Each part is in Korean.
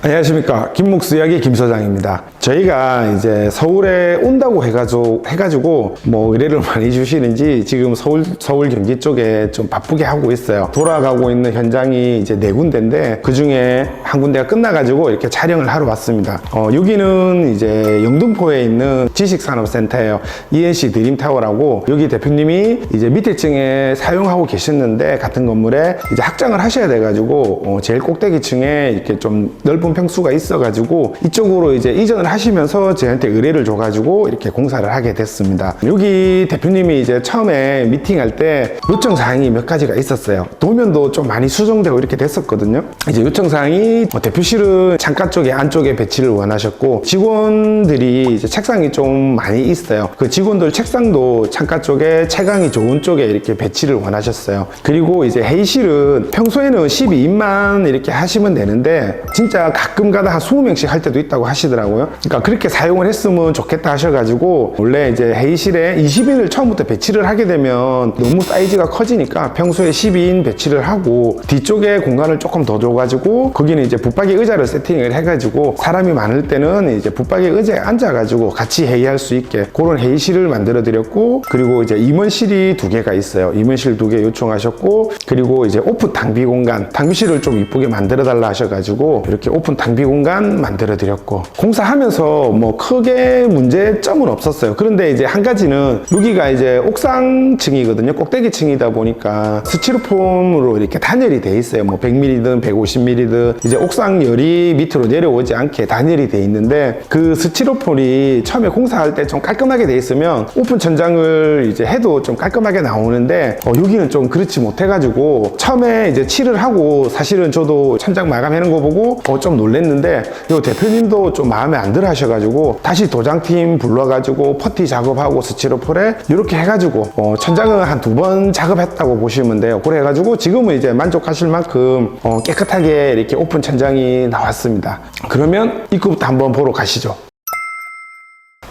안녕하십니까. 김목수 이야기 김소장입니다. 저희가 이제 서울에 온다고 해가지고 뭐 의뢰를 많이 주시는지 지금 서울 경기 쪽에 좀 바쁘게 하고 있어요. 돌아가고 있는 현장이 이제 4군데인데 그 중에 한 군데가 끝나가지고 이렇게 촬영을 하러 왔습니다. 여기는 이제 영등포에 있는 지식산업센터예요. ENC 드림타워라고, 여기 대표님이 이제 밑에 층에 사용하고 계셨는데 같은 건물에 이제 확장을 하셔야 돼가지고 제일 꼭대기 층에 이렇게 좀 넓은 평수가 있어가지고 이쪽으로 이제 이전을 하시면서 저한테 의뢰를 줘가지고 이렇게 공사를 하게 됐습니다. 여기 대표님이 이제 처음에 미팅할 때 요청사항이 몇 가지가 있었어요. 도면도 좀 많이 수정되고 이렇게 됐었거든요. 이제 요청사항이 대표실은 창가 쪽에 안쪽에 배치를 원하셨고, 직원들이 이제 책상이 좀 많이 있어요. 그 직원들 책상도 창가 쪽에 채광이 좋은 쪽에 이렇게 배치를 원하셨어요. 그리고 이제 회의실은 평소에는 12인만 이렇게 하시면 되는데 진짜 가끔 가다 한 20명씩 할 때도 있다고 하시더라고요. 그러니까 그렇게 사용을 했으면 좋겠다 하셔가지고, 원래 이제 회의실에 20인을 처음부터 배치를 하게 되면 너무 사이즈가 커지니까 평소에 12인 배치를 하고 뒤쪽에 공간을 조금 더 줘가지고 거기는 이제 붙박이 의자를 세팅을 해가지고 사람이 많을 때는 이제 붙박이 의자에 앉아가지고 같이 회의할 수 있게 그런 회의실을 만들어 드렸고, 그리고 이제 임원실이 2개가 있어요. 임원실 2개 요청하셨고, 그리고 이제 오픈 당비 공간, 당비실을 좀 이쁘게 만들어 달라 하셔가지고 이렇게 오픈 당비 공간 만들어 드렸고, 공사하면서 뭐 크게 문제점은 없었어요. 그런데 이제 한 가지는 여기가 이제 옥상층이거든요. 꼭대기층이다 보니까 스티로폼으로 이렇게 단열이 돼 있어요. 뭐 100mm든 150mm든 이제 옥상 열이 밑으로 내려오지 않게 단열이 돼 있는데, 그 스티로폼이 처음에 공사할 때 좀 깔끔하게 돼 있으면 오픈 천장을 이제 해도 좀 깔끔하게 나오는데 여기는 좀 그렇지 못해가지고 처음에 이제 칠을 하고, 사실은 저도 천장 마감하는 거 보고 좀 놀랬는데 요 대표님도 좀 마음에 안 들어 하셔가지고 다시 도장팀 불러가지고 퍼티 작업하고 스티로폼에 이렇게 해가지고 천장은 한 2번 작업했다고 보시면 돼요. 그래가지고 지금은 이제 만족하실 만큼 깨끗하게 이렇게 오픈 천장이 나왔습니다. 그러면 입구부터 한번 보러 가시죠.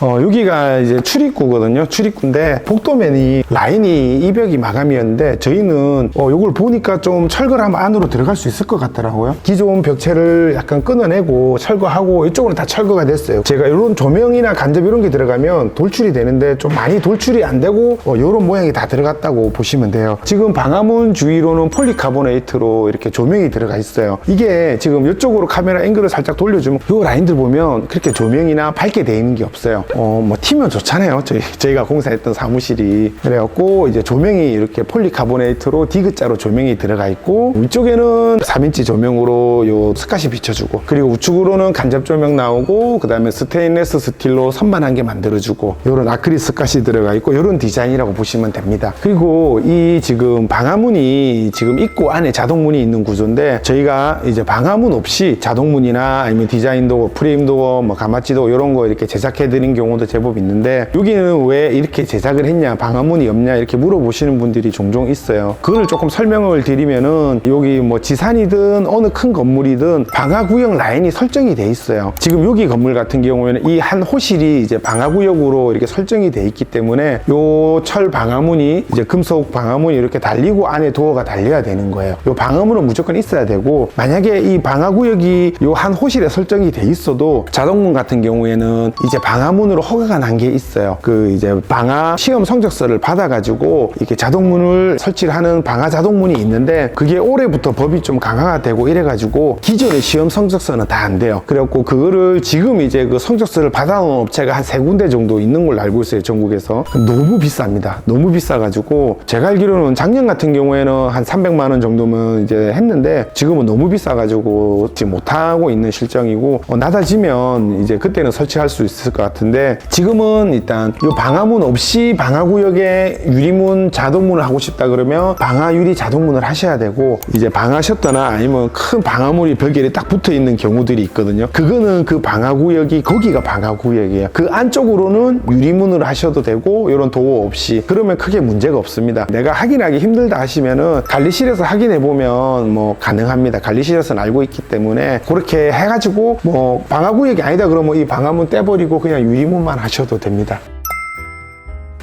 여기가 이제 출입구거든요. 출입구인데 복도면이 라인이 이 벽이 마감이었는데 저희는 이걸 보니까 좀 철거를 하면 안으로 들어갈 수 있을 것 같더라고요. 기존 벽체를 약간 끊어내고 철거하고 이쪽으로 다 철거가 됐어요. 제가 이런 조명이나 간접 이런 게 들어가면 돌출이 되는데 좀 많이 돌출이 안 되고 이런 모양이 다 들어갔다고 보시면 돼요. 지금 방화문 주위로는 폴리카보네이트로 이렇게 조명이 들어가 있어요. 이게 지금 이쪽으로 카메라 앵글을 살짝 돌려주면 이 라인들 보면 그렇게 조명이나 밝게 돼 있는 게 없어요. 뭐 튀면 좋잖아요. 저희가 공사했던 사무실이. 그래갖고 이제 조명이 이렇게 폴리카보네이트로 디귿자로 조명이 들어가 있고, 위쪽에는 3인치 조명으로 요 스카시 비춰주고, 그리고 우측으로는 간접 조명 나오고, 그 다음에 스테인레스 스틸로 선반 한 개 만들어주고, 요런 아크릴 스카시 들어가 있고, 요런 디자인이라고 보시면 됩니다. 그리고 이 지금 방화문이 지금 입구 안에 자동문이 있는 구조인데, 저희가 이제 방화문 없이 자동문이나 아니면 디자인도 프레임도 뭐 가마찌도 이런 거 이렇게 제작해 드린 경우도 제법 있는데, 여기는 왜 이렇게 제작을 했냐, 방화문이 없냐 이렇게 물어보시는 분들이 종종 있어요. 그걸 조금 설명을 드리면은, 여기 뭐 지산이든 어느 큰 건물이든 방화구역 라인이 설정이 돼 있어요. 지금 여기 건물 같은 경우에는 이 한 호실이 이제 방화구역으로 이렇게 설정이 돼 있기 때문에 요 철 방화문이 이제 금속 방화문이 이렇게 달리고 안에 도어가 달려야 되는 거예요. 요 방화문은 무조건 있어야 되고, 만약에 이 방화구역이 요 한 호실에 설정이 돼 있어도 자동문 같은 경우에는 이제 방화문으로 허가가 난 게 있어요. 그 이제 방화 시험 성적서를 받아가지고 이렇게 자동문을 설치를 하는 방화 자동문이 있는데, 그게 올해부터 법이 좀 강화가 되고 이래가지고 기존의 시험 성적서는 다 안 돼요. 그래갖고 그거를 지금 이제 그 성적서를 받아놓은 업체가 한 3군데 정도 있는 걸로 알고 있어요. 전국에서. 너무 비쌉니다. 너무 비싸가지고 제가 알기로는 작년 같은 경우에는 한 300만 원 정도면 이제 했는데, 지금은 너무 비싸가지고 지금 못하고 있는 실정이고, 낮아지면 이제 그때는 설치할 수 있을 것 같은데, 지금은 일단 이 방화문 없이 방화구역에 유리문 자동문을 하고 싶다 그러면 방화유리 자동문을 하셔야 되고, 이제 방화 셔터나 아니면 큰 방화문이 벽에 딱 붙어 있는 경우들이 있거든요. 그거는 그 방화구역이 거기가 방화구역이에요. 그 안쪽으로는 유리문을 하셔도 되고 이런 도어 없이, 그러면 크게 문제가 없습니다. 내가 확인하기 힘들다 하시면은 관리실에서 확인해 보면 뭐 가능합니다. 관리실에서는 알고 있기 때문에 그렇게 해가지고 뭐 방화구역이 아니다 그러면 이 방화문 떼버리고 그냥 유리문만 하셔도 됩니다.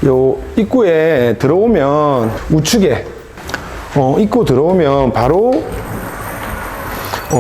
요 입구에 들어오면 우측에 입구 들어오면 바로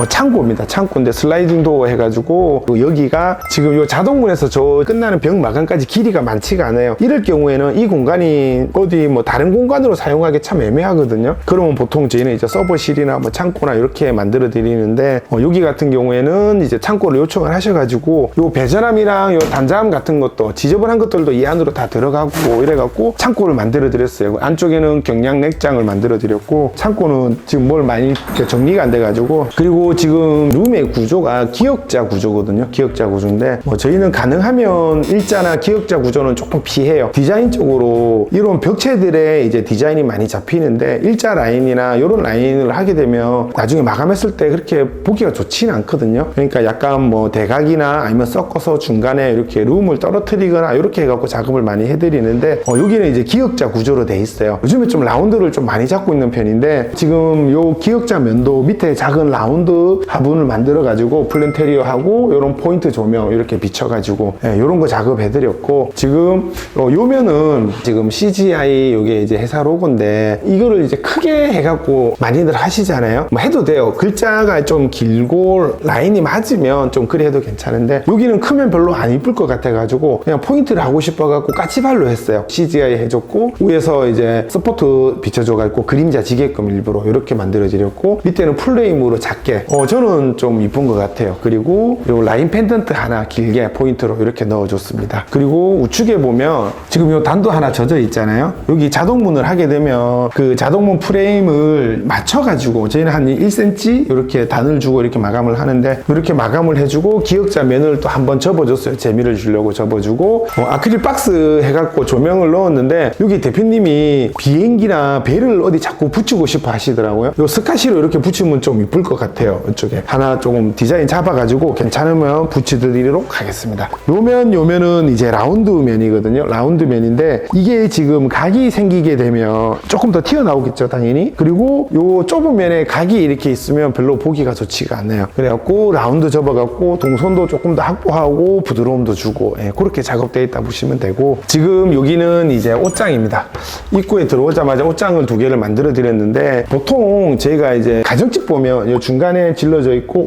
창고입니다. 창고인데 슬라이딩 도어 해가지고 여기가 지금 요 자동문에서 저 끝나는 벽 마감까지 길이가 많지가 않아요. 이럴 경우에는 이 공간이 어디 뭐 다른 공간으로 사용하기 참 애매하거든요. 그러면 보통 저희는 이제 서버실이나 뭐 창고나 이렇게 만들어 드리는데 여기 같은 경우에는 이제 창고를 요청을 하셔가지고 요 배전함이랑 요 단자함 같은 것도 지저분한 것들도 이 안으로 다 들어가고 이래갖고 창고를 만들어 드렸어요. 안쪽에는 경량 넥장을 만들어 드렸고 창고는 지금 뭘 많이 정리가 안 돼가지고 그리고 지금 룸의 구조가 기역자 구조거든요. 기역자 구조인데 저희는 가능하면 일자나 기역자 구조는 조금 피해요. 디자인적으로 이런 벽체들의 이제 디자인이 많이 잡히는데 일자 라인이나 이런 라인을 하게 되면 나중에 마감했을 때 그렇게 보기가 좋지는 않거든요. 그러니까 약간 뭐 대각이나 아니면 섞어서 중간에 이렇게 룸을 떨어뜨리거나 이렇게 해갖고 작업을 많이 해드리는데 여기는 이제 기역자 구조로 돼 있어요. 요즘에 좀 라운드를 좀 많이 잡고 있는 편인데 지금 요 기역자 면도 밑에 작은 라운드 화분을 만들어 가지고 플랜테리어하고 이런 포인트 조명 이렇게 비춰가지고 이런 거 작업해드렸고 지금 요면은 지금 CGI 요게 이제 회사 로고인데 이거를 이제 크게 해갖고 많이들 하시잖아요. 뭐 해도 돼요. 글자가 좀 길고 라인이 맞으면 좀 그래 해도 괜찮은데 여기는 크면 별로 안 이쁠 것 같아가지고 그냥 포인트를 하고 싶어갖고 까치발로 했어요. CGI 해줬고 위에서 이제 서포트 비춰줘가지고 그림자 지게끔 일부러 이렇게 만들어드렸고 밑에는 플레임으로 작게 저는 좀 이쁜 것 같아요. 그리고 요 라인 펜던트 하나 길게 포인트로 이렇게 넣어줬습니다. 그리고 우측에 보면 지금 요 단도 하나 젖어 있잖아요. 여기 자동문을 하게 되면 그 자동문 프레임을 맞춰가지고 저희는 한 1cm 이렇게 단을 주고 이렇게 마감을 하는데 이렇게 마감을 해주고 기역자 면을 또 한번 접어줬어요. 재미를 주려고 접어주고 아크릴 박스 해갖고 조명을 넣었는데 여기 대표님이 비행기나 배를 어디 자꾸 붙이고 싶어 하시더라고요. 요 스카시로 이렇게 붙이면 좀 이쁠 것 같아요. 이쪽에 하나 조금 디자인 잡아가지고 괜찮으면 붙여드리도록 하겠습니다. 요면은 이제 라운드 면이거든요. 라운드 면인데 이게 지금 각이 생기게 되면 조금 더 튀어나오겠죠, 당연히. 그리고 요 좁은 면에 각이 이렇게 있으면 별로 보기가 좋지가 않아요. 그래갖고 라운드 접어갖고 동선도 조금 더 확보하고 부드러움도 주고 그렇게 작업되어 있다 보시면 되고 지금 여기는 이제 옷장입니다. 입구에 들어오자마자 옷장을 2개를 만들어 드렸는데 보통 저희가 이제 가정집 보면 요 중간에 질러져 있고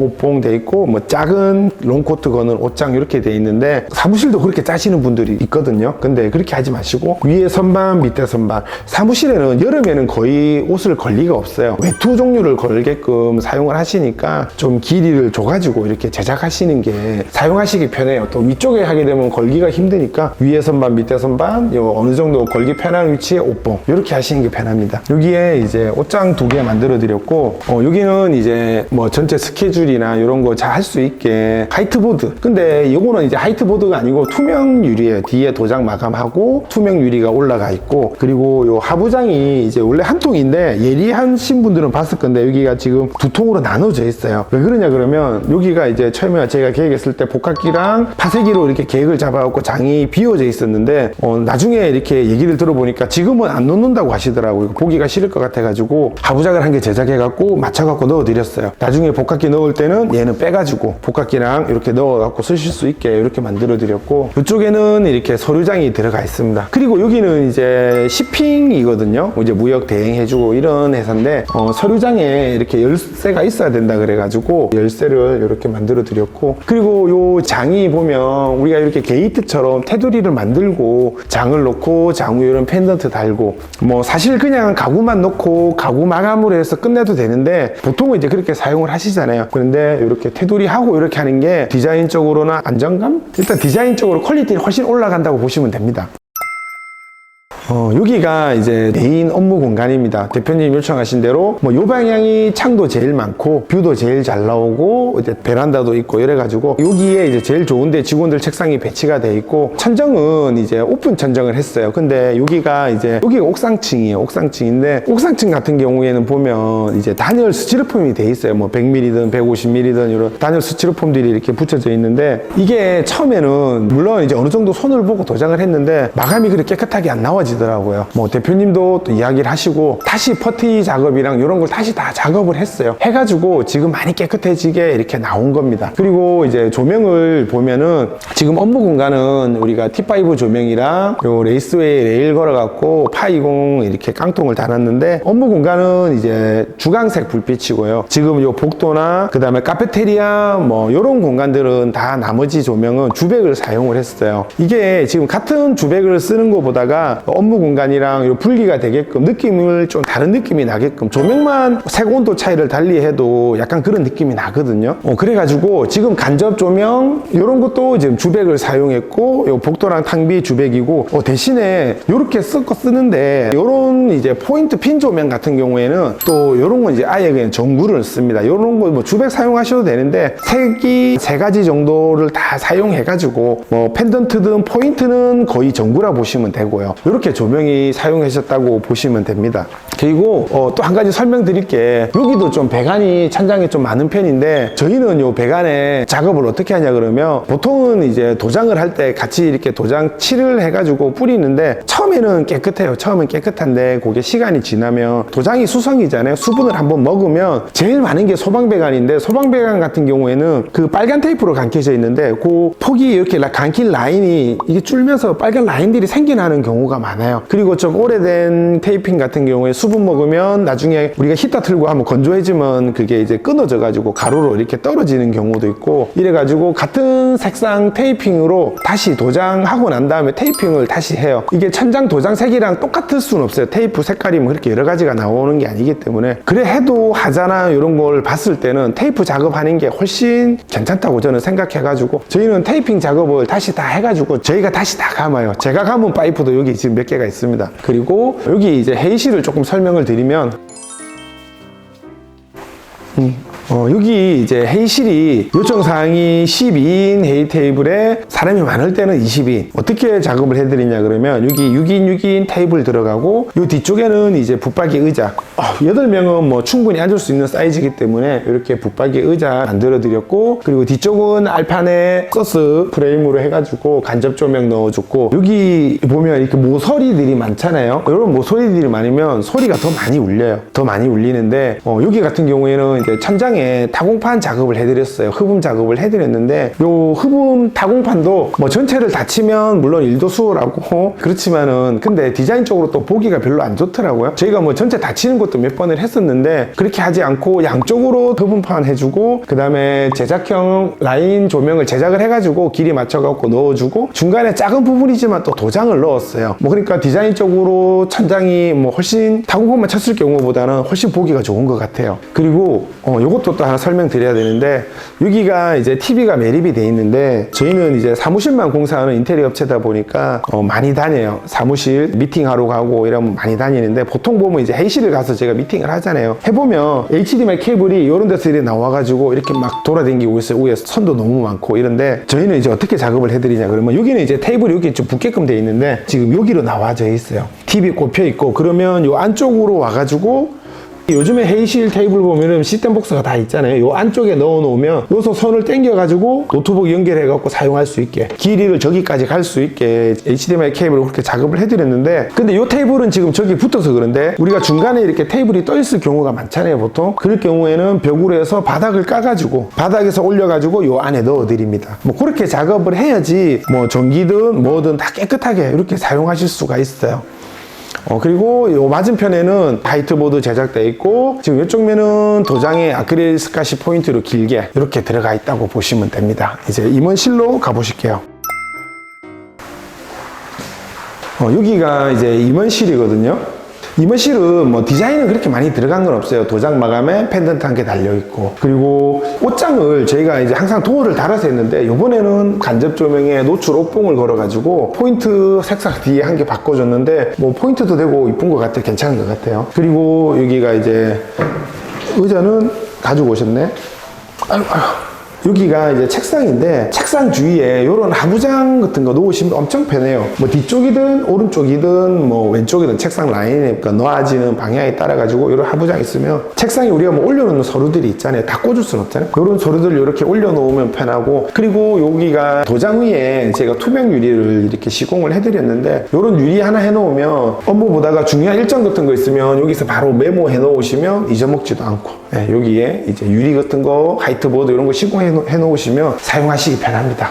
옷봉 돼 있고 뭐 작은 롱코트 거는 옷장 이렇게 돼 있는데 사무실도 그렇게 짜시는 분들이 있거든요. 근데 그렇게 하지 마시고 위에 선반 밑에 선반 사무실에는 여름에는 거의 옷을 걸 리가 없어요. 외투 종류를 걸게끔 사용을 하시니까 좀 길이를 줘가지고 이렇게 제작하시는 게 사용하시기 편해요. 또 위쪽에 하게 되면 걸기가 힘드니까 위에 선반 밑에 선반 요 어느 정도 걸기 편한 위치에 옷봉 이렇게 하시는 게 편합니다. 여기에 이제 옷장 2개 만들어 드렸고 여기는 이제 뭐 전체 스케줄이나 이런 거 잘 할 수 있게 화이트보드 근데 요거는 이제 화이트보드가 아니고 투명 유리에 뒤에 도장 마감하고 투명 유리가 올라가 있고 그리고 요 하부장이 이제 원래 한 통인데 예리하신 분들은 봤을 건데 여기가 지금 2통으로 나눠져 있어요. 왜 그러냐 그러면 여기가 이제 처음에 제가 계획했을 때 복합기랑 파쇄기로 이렇게 계획을 잡아갖고 장이 비워져 있었는데 나중에 이렇게 얘기를 들어보니까 지금은 안 놓는다고 하시더라고요. 보기가 싫을 것 같아가지고 하부장을 한 개 제작해갖고 맞춰갖고 넣어드렸어요. 나중에 복합기 넣을 때는 얘는 빼가지고 복합기랑 이렇게 넣어갖고 쓰실 수 있게 이렇게 만들어드렸고 이쪽에는 이렇게 서류장이 들어가 있습니다. 그리고 여기는 이제 shipping이거든요. 이제 무역 대행해주고 이런 회사인데 서류장에 이렇게 열쇠가 있어야 된다 그래가지고 열쇠를 이렇게 만들어드렸고 그리고 요 장이 보면 우리가 이렇게 게이트처럼 테두리를 만들고 장을 놓고 장 위에 이런 펜던트 달고 뭐 사실 그냥 가구만 놓고 가구 마감으로 해서 끝내도 되는데 보통은 이제 그렇게 사용을 하시잖아요. 그런데 이렇게 테두리하고 이렇게 하는 게 디자인적으로나 안정감? 일단 디자인적으로 퀄리티는 훨씬 올라간다고 보시면 됩니다. 여기가 이제 메인 업무 공간입니다. 대표님 요청하신 대로 뭐 요 방향이 창도 제일 많고 뷰도 제일 잘 나오고 이제 베란다도 있고 이래가지고 여기에 이제 제일 좋은데 직원들 책상이 배치가 돼 있고 천정은 이제 오픈 천정을 했어요. 근데 여기가 옥상층이에요. 옥상층인데 옥상층 같은 경우에는 보면 이제 단열 스티로폼이 돼 있어요. 뭐 100mm든 150mm든 이런 단열 스티로폼들이 이렇게 붙여져 있는데 이게 처음에는 물론 이제 어느 정도 손을 보고 도장을 했는데 마감이 그렇게 깨끗하게 안 나와지더라고요. 하시더라고요. 뭐 대표님도 또 이야기를 하시고 다시 퍼티 작업이랑 이런 걸 다시 다 작업을 했어요. 해가지고 지금 많이 깨끗해지게 이렇게 나온 겁니다. 그리고 이제 조명을 보면은 지금 업무 공간은 우리가 T5 조명이랑 요 레이스웨이 레일 걸어갖고 파20 이렇게 깡통을 달았는데 업무 공간은 이제 주광색 불빛이고요. 지금 요 복도나 그 다음에 카페테리아 뭐 요런 공간들은 다 나머지 조명은 주백을 사용을 했어요. 이게 지금 같은 주백을 쓰는 것보다가 업무 공간이랑 요 분리가 되게끔 느낌을 좀 다른 느낌이 나게끔 조명만 색 온도 차이를 달리해도 약간 그런 느낌이 나거든요. 그래가지고 지금 간접 조명 요런 것도 지금 주백을 사용했고 요 복도랑 탕비 주백이고 대신에 요렇게 쓰는데 요런 이제 포인트 핀 조명 같은 경우에는 또 요런 건 이제 아예 그냥 전구를 씁니다. 요런 거 뭐 주백 사용하셔도 되는데 색이 3가지 정도를 다 사용해가지고 뭐 펜던트든 포인트는 거의 전구라 보시면 되고요. 이렇게 조명이 사용하셨다고 보시면 됩니다. 그리고 또 한 가지 설명드릴게, 여기도 좀 배관이 천장에 좀 많은 편인데 저희는 요 배관에 작업을 어떻게 하냐 그러면 보통은 이제 도장을 할 때 같이 이렇게 도장 칠을 해가지고 뿌리는데 처음에는 깨끗해요. 처음엔 깨끗한데 그게 시간이 지나면 도장이 수성이잖아요. 수분을 한번 먹으면 제일 많은 게 소방배관인데 소방배관 같은 경우에는 그 빨간 테이프로 감겨져 있는데 그 폭이 이렇게 감긴 라인이 이게 줄면서 빨간 라인들이 생겨나는 경우가 많아요. 그리고 좀 오래된 테이핑 같은 경우에 수분 먹으면 나중에 우리가 히터 틀고 한번 건조해지면 그게 이제 끊어져 가지고 가루로 이렇게 떨어지는 경우도 있고, 이래 가지고 같은 색상 테이핑으로 다시 도장하고 난 다음에 테이핑을 다시 해요. 이게 천장 도장 색이랑 똑같을 수는 없어요. 테이프 색깔이 뭐 그렇게 여러 가지가 나오는 게 아니기 때문에. 그래 해도 하자나 이런 걸 봤을 때는 테이프 작업하는 게 훨씬 괜찮다고 저는 생각해 가지고 저희는 테이핑 작업을 다시 다 해가지고 저희가 다시 다 감아요. 제가 감은 파이프도 여기 지금 몇 개가 있습니다. 그리고 여기 이제 회의실을 조금 설명을 드리면 여기 이제 회의실이 요청사항이 12인 회의 테이블에 사람이 많을 때는 20인. 어떻게 작업을 해드리냐 그러면 여기 6인 6인 테이블 들어가고 요 뒤쪽에는 이제 붙박이 의자 8명은 뭐 충분히 앉을 수 있는 사이즈이기 때문에 이렇게 붙박이 의자 만들어 드렸고, 그리고 뒤쪽은 알판에 소스 프레임으로 해가지고 간접 조명 넣어줬고, 여기 보면 이렇게 모서리들이 많잖아요. 이런 모서리들이 많으면 소리가 더 많이 울려요. 더 많이 울리는데 여기 같은 경우에는 이제 천장에 타공판 작업을 해드렸어요. 흡음 작업을 해드렸는데 요 흡음 타공판도 뭐 전체를 다 치면 물론 일도 수월하고 그렇지만은 근데 디자인적으로 또 보기가 별로 안 좋더라고요. 저희가 뭐 전체 다 치는 것도 몇 번을 했었는데 그렇게 하지 않고 양쪽으로 흡음판 해주고, 그 다음에 제작형 라인 조명을 제작을 해가지고 길이 맞춰갖고 넣어주고 중간에 작은 부분이지만 또 도장을 넣었어요. 뭐 그러니까 디자인적으로 천장이 뭐 훨씬 타공판만 쳤을 경우보다는 훨씬 보기가 좋은 것 같아요. 그리고 요것도 또 하나 설명드려야 되는데, 여기가 이제 TV가 매립이 돼 있는데 저희는 이제 사무실만 공사하는 인테리어 업체다 보니까 많이 다녀요. 사무실 미팅하러 가고 이러면 많이 다니는데, 보통 보면 이제 회의실을 가서 제가 미팅을 하잖아요. 해보면 HDMI 케이블이 이런 데서 이렇게 나와가지고 이렇게 막 돌아다니고 있어요. 위에 선도 너무 많고 이런데 저희는 이제 어떻게 작업을 해드리냐 그러면 여기는 이제 테이블이 여기 좀 붙게끔 돼 있는데 지금 여기로 나와져 있어요. TV 꼽혀 있고, 그러면 요 안쪽으로 와가지고 요즘에 회의실 테이블 보면은 시스템 복스가 다 있잖아요. 요 안쪽에 넣어 놓으면 요소 선을 당겨 가지고 노트북 연결해 갖고 사용할 수 있게, 길이를 저기까지 갈 수 있게 HDMI 케이블을 그렇게 작업을 해드렸는데, 근데 요 테이블은 지금 저기 붙어서 그런데 우리가 중간에 이렇게 테이블이 떠 있을 경우가 많잖아요. 보통 그럴 경우에는 벽으로 해서 바닥을 까가지고 바닥에서 올려가지고 요 안에 넣어 드립니다. 뭐 그렇게 작업을 해야지 뭐 전기든 뭐든 다 깨끗하게 이렇게 사용하실 수가 있어요. 그리고 요 맞은편에는 화이트보드 제작되어 있고, 지금 이쪽 면은 도장에 아크릴 스카시 포인트로 길게 이렇게 들어가 있다고 보시면 됩니다. 이제 임원실로 가보실게요. 여기가 이제 임원실이거든요. 임원실은 뭐 디자인은 그렇게 많이 들어간 건 없어요. 도장 마감에 펜던트 한 개 달려있고, 그리고 옷장을 저희가 이제 항상 도어를 달아서 했는데 요번에는 간접 조명에 노출 옥봉을 걸어가지고 포인트 색상 뒤에 한 개 바꿔줬는데 뭐 포인트도 되고 이쁜 것 같아요. 괜찮은 것 같아요. 그리고 여기가 이제 의자는 가지고 오셨네. 아유. 여기가 이제 책상인데 책상 주위에 이런 하부장 같은 거 놓으시면 엄청 편해요. 뭐 뒤쪽이든 오른쪽이든 뭐 왼쪽이든 책상 라인에 놓아지는 방향에 따라 가지고 이런 하부장 있으면 책상에 우리가 뭐 올려놓는 서류들이 있잖아요. 다 꽂을 수는 없잖아요. 이런 서류들 이렇게 올려놓으면 편하고, 그리고 여기가 도장 위에 제가 투명 유리를 이렇게 시공을 해드렸는데 이런 유리 하나 해놓으면 업무 보다가 중요한 일정 같은 거 있으면 여기서 바로 메모해 놓으시면 잊어먹지도 않고, 네, 여기에 이제 유리 같은 거 화이트보드 이런 거 시공해 놓으시면 사용하시기 편합니다.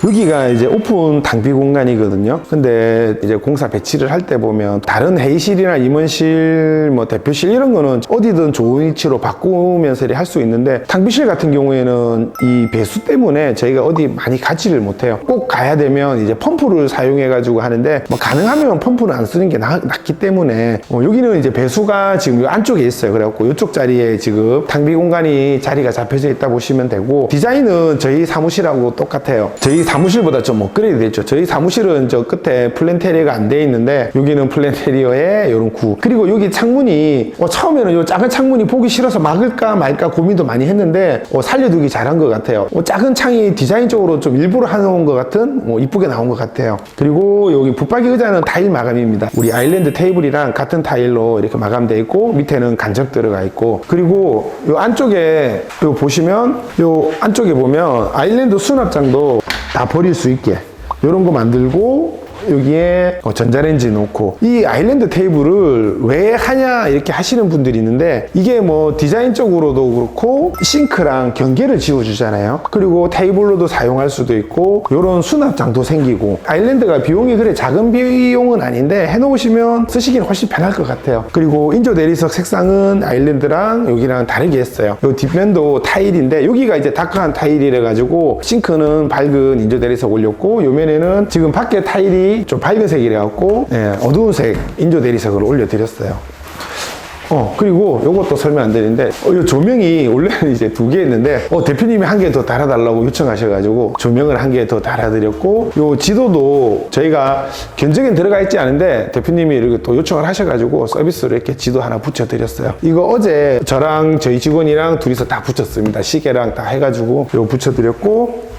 여기가 이제 오픈 당비 공간이거든요. 근데 이제 공사 배치를 할 때 보면 다른 회의실이나 임원실, 뭐 대표실 이런 거는 어디든 좋은 위치로 바꾸면서 할 수 있는데, 당비실 같은 경우에는 이 배수 때문에 저희가 어디 많이 가지를 못해요. 꼭 가야 되면 이제 펌프를 사용해 가지고 하는데, 뭐 가능하면 펌프는 안 쓰는 게 낫기 때문에 여기는 이제 배수가 지금 이 안쪽에 있어요. 그래갖고 이쪽 자리에 지금 당비 공간이 자리가 잡혀져 있다 보시면 되고, 디자인은 저희 사무실하고 똑같아요. 저희 사무실보다 좀 업그레이드 됐죠. 저희 사무실은 저 끝에 플랜테리어가 안 돼 있는데 여기는 플랜테리어에 이런 구, 그리고 여기 창문이 처음에는 요 작은 창문이 보기 싫어서 막을까 말까 고민도 많이 했는데 살려두기 잘한 것 같아요. 작은 창이 디자인적으로 좀 일부러 해놓은 것 같은 이쁘게 나온 것 같아요. 그리고 여기 붙박이 의자는 타일 마감입니다. 우리 아일랜드 테이블이랑 같은 타일로 이렇게 마감되어 있고 밑에는 간접 들어가 있고, 그리고 요 안쪽에 요 보시면 요 안쪽에 보면 아일랜드 수납장도 다 버릴 수 있게 이런 거 만들고, 여기에 전자레인지 놓고, 이 아일랜드 테이블을 왜 하냐 이렇게 하시는 분들이 있는데, 이게 뭐 디자인적으로도 그렇고 싱크랑 경계를 지워주잖아요. 그리고 테이블로도 사용할 수도 있고 이런 수납장도 생기고, 아일랜드가 비용이 그래 작은 비용은 아닌데 해놓으시면 쓰시기는 훨씬 편할 것 같아요. 그리고 인조 대리석 색상은 아일랜드랑 여기랑 다르게 했어요. 이 뒷면도 타일인데 여기가 이제 다크한 타일이라 가지고 싱크는 밝은 인조 대리석 올렸고, 요 면에는 지금 밖에 타일이 좀 밝은 색이라 갖고 어두운 색 인조 대리석을 올려드렸어요. 그리고 요것도 설명 안 드리는데, 요 조명이 원래는 이제 2개 있는데, 대표님이 1개 더 달아달라고 요청하셔가지고, 조명을 1개 더 달아드렸고, 요 지도도 저희가 견적엔 들어가 있지 않은데, 대표님이 이렇게 또 요청을 하셔가지고, 서비스로 이렇게 지도 하나 붙여드렸어요. 이거 어제 저랑 저희 직원이랑 둘이서 다 붙였습니다. 시계랑 다 해가지고, 요 붙여드렸고,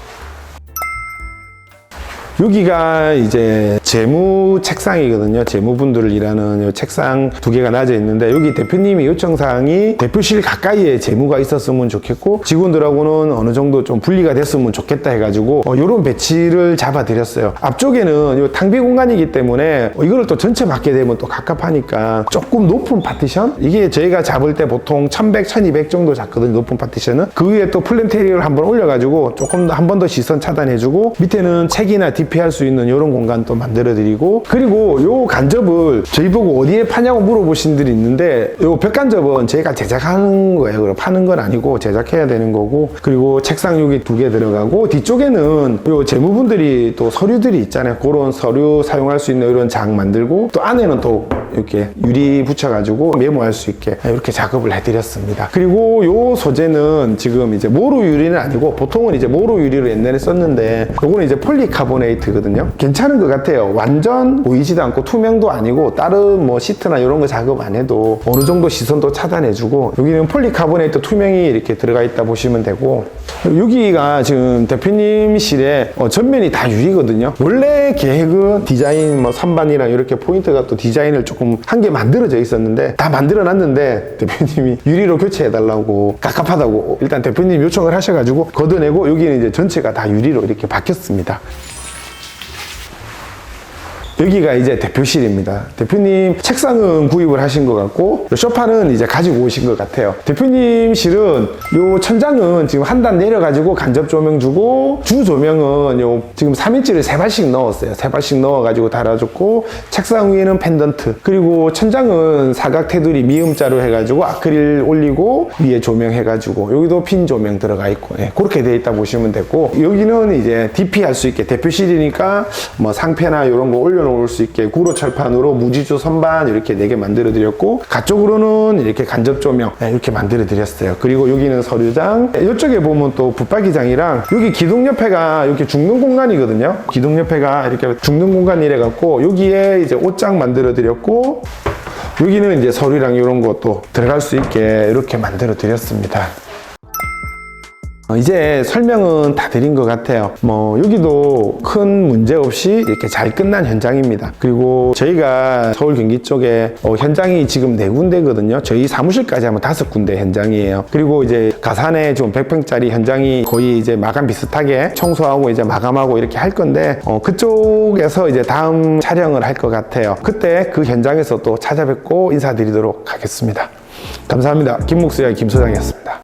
여기가 이제 재무 책상이거든요. 재무분들을 일하는 책상 2개가 놔져 있는데, 여기 대표님이 요청사항이 대표실 가까이에 재무가 있었으면 좋겠고 직원들하고는 어느 정도 좀 분리가 됐으면 좋겠다 해가지고 이런 배치를 잡아드렸어요. 앞쪽에는 요 탕비 공간이기 때문에 이거를 또 전체 받게 되면 또 갑갑하니까 조금 높은 파티션, 이게 저희가 잡을 때 보통 1100, 1200 정도 잡거든요. 높은 파티션은. 그 위에 또 플랜테리어를 한번 올려가지고 조금 한 번 더 시선 차단해주고, 밑에는 책이나 DP 할 수 있는 이런 공간도 만들어드리고, 그리고 요 간접을 저희 보고 어디에 파냐고 물어보신 분들이 있는데, 요 벽간접은 저희가 제작하는 거예요. 그럼 파는 건 아니고 제작해야 되는 거고, 그리고 책상 여기 2개 들어가고, 뒤쪽에는 요 재무분들이 또 서류들이 있잖아요. 그런 서류 사용할 수 있는 이런 장 만들고, 또 안에는 또 이렇게 유리 붙여가지고 메모할 수 있게 이렇게 작업을 해드렸습니다. 그리고 요 소재는 지금 이제 모루 유리는 아니고, 보통은 이제 모루 유리로 옛날에 썼는데 요거는 이제 폴리카보네이트거든요. 괜찮은 것 같아요. 완전 보이지도 않고 투명도 아니고, 다른 뭐 시트나 이런 거 작업 안 해도 어느 정도 시선도 차단해주고, 여기는 폴리카보네이트 투명이 이렇게 들어가 있다 보시면 되고, 여기가 지금 대표님실에 전면이 다 유리거든요. 원래 계획은 디자인 뭐 선반이랑 이렇게 포인트가 또 디자인을 조금 한 개 만들어져 있었는데, 다 만들어 놨는데 대표님이 유리로 교체해 달라고 깝깝하다고 일단 대표님 요청을 하셔가지고 걷어내고, 여기는 이제 전체가 다 유리로 이렇게 바뀌었습니다. 여기가 이제 대표실입니다. 대표님 책상은 구입을 하신 것 같고, 소파는 이제 가지고 오신 것 같아요. 대표님실은 요 천장은 지금 한 단 내려가지고 간접 조명 주고, 주 조명은 요 지금 3인치를 3발씩 넣었어요. 3발씩 넣어가지고 달아줬고, 책상 위에는 펜던트, 그리고 천장은 사각 테두리 미음자로 해가지고 아크릴 올리고 위에 조명 해가지고, 여기도 핀 조명 들어가 있고, 그렇게 돼 있다 보시면 되고, 여기는 이제 DP 할 수 있게 대표실이니까 뭐 상패나 이런 거 올려 놓을 수 있게 구로 철판으로 무지주 선반 이렇게 4개 만들어 드렸고, 가쪽으로는 이렇게 간접 조명 이렇게 만들어 드렸어요. 그리고 여기는 서류장, 이쪽에 보면 또 붙박이장이랑, 여기 기둥 옆에가 이렇게 죽는 공간이거든요. 기둥 옆에가 이렇게 죽는 공간이래 갖고 여기에 이제 옷장 만들어 드렸고, 여기는 이제 서류랑 이런 것도 들어갈 수 있게 이렇게 만들어 드렸습니다. 이제 설명은 다 드린 것 같아요. 여기도 큰 문제 없이 이렇게 잘 끝난 현장입니다. 그리고 저희가 서울 경기 쪽에 현장이 지금 4군데거든요. 저희 사무실까지 하면 5군데 현장이에요. 그리고 이제 가산에 좀 100평짜리 현장이 거의 이제 마감 비슷하게 청소하고 이제 마감하고 이렇게 할 건데 그쪽에서 이제 다음 촬영을 할 것 같아요. 그때 그 현장에서 또 찾아뵙고 인사드리도록 하겠습니다. 감사합니다. 김목수의 김 소장이었습니다.